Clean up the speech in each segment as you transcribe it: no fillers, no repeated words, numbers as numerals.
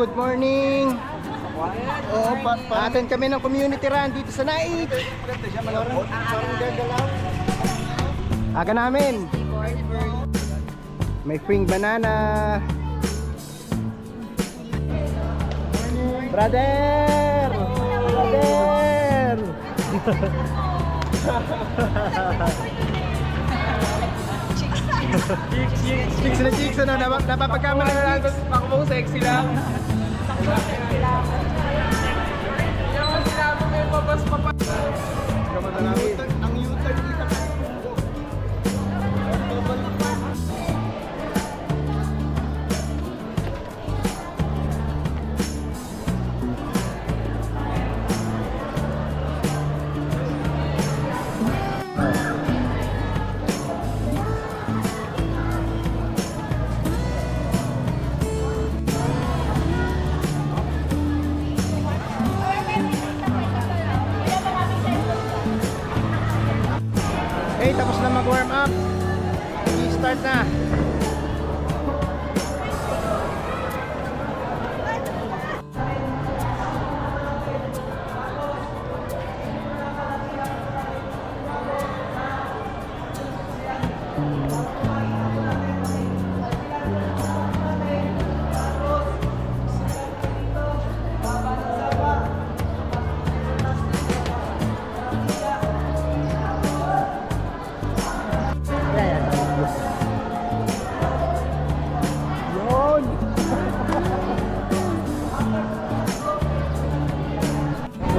good morning. Attend kami ng community run dito sa Naik. Aga namin. May spring banana. Brother! Brother! Chicks na chicks, ano? Napapagkamala na lang. Ako mo sexy lang. Yung sinabi mo yung mabas pa pa. Ang U-turn dito. Okay, tapos na mag-warm up. I-start na.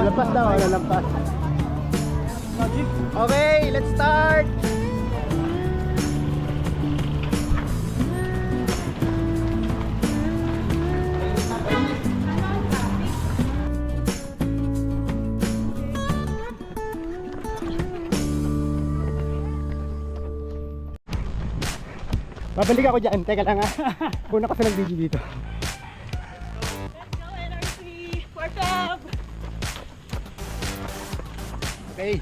Lampas daw, lampas. Okay, let's start. Babalik ako dyan, teka lang ha. Kuna kasi nag-video dito. Let's go NRC! Fourth up! Okay.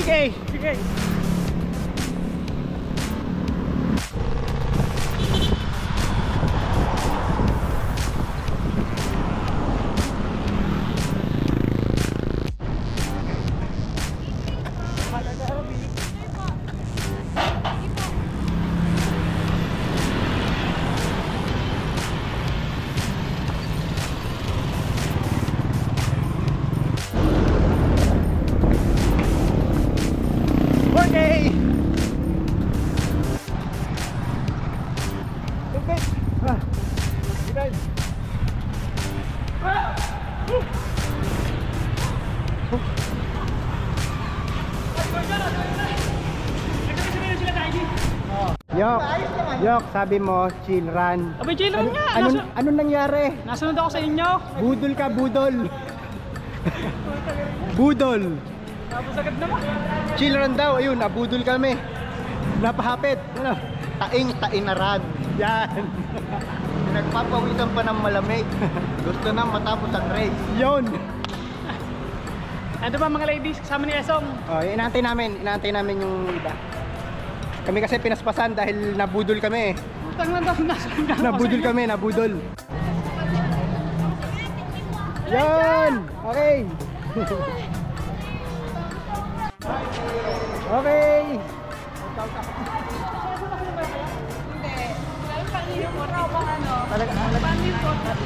Okay. 3K. Yok, sabi mo, chill run. Abay, chill run nga. Anong nangyari? Nasunod ako sa inyo. Budol ka, budol. Budol. Tapos agad naman. Chill run daw, ayun, nabudol kami. Napahapit. Ano? Taing na run. Yan. Nagpapawisan pa ng malamig. Gusto na matapos ang race. Yun. Ano ba mga ladies, kasama ni Esong? Oh, inaantay namin yung iba. Kami kasi pinaspasan dahil nabudol kami. Utang lang daw, nasunod ako. Nabudol kami, nabudol. Yan! Okay! Okay!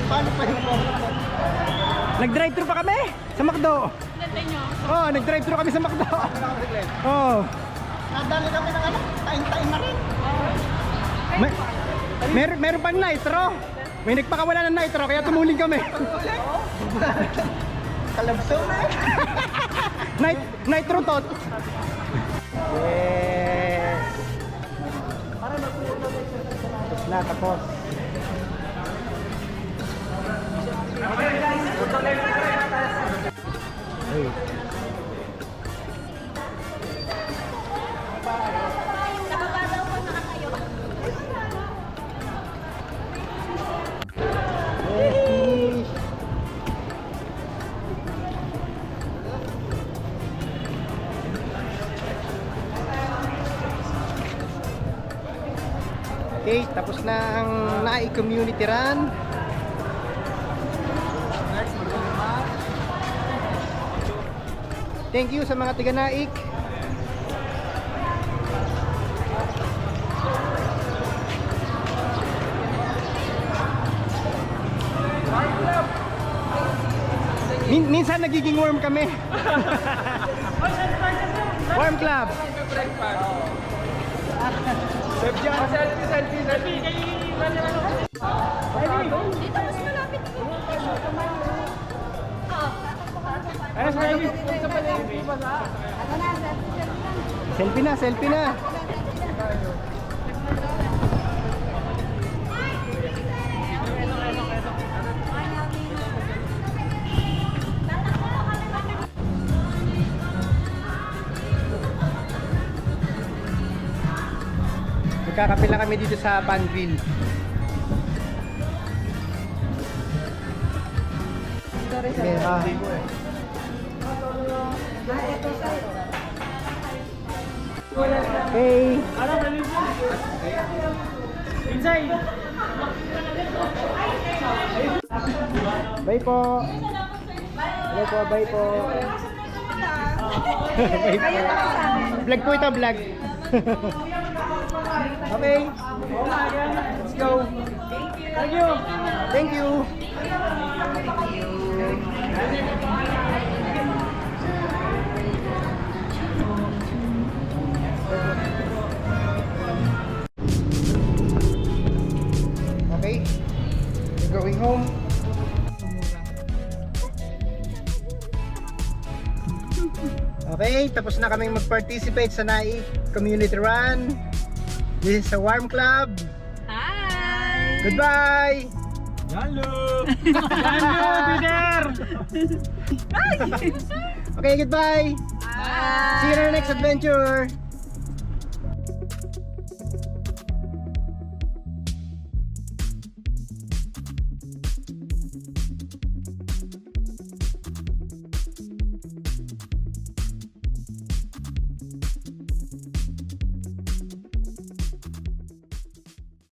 Paano pa yung nag-drive-thru pa kami sa McDo. Oh, nag-drive-thru kami sa McDo. Oh. Nadali kami ng ano, tain-tain na rin. Meron pa nitro. May nagpakawala ng nitro kaya tumuling kami. Kalabso na. Nitro tot. Yes. Tapos na, tapos. Hey. Nakabalaw Okay, tapos na ang Naik Community Run. Thank you sa mga tiga Naik. Minsan nagiging warm kami. Warm club. Save dyan. Selfie. Dito mas malapit ko. Selfie na. Magkakape lang kami dito sa Panville. Hey. Bye po. Hello po, bye po. Bye po. Vlog po ito, vlog. Okay. Let's go. Thank you. Thank you. Okay. We're going home. Okay, tapos na kaming mag-participate sa Naik Community Run. This is a warm club. Hi! Goodbye! Hello! Hello, be there! Okay, goodbye! Bye! See you in our next adventure!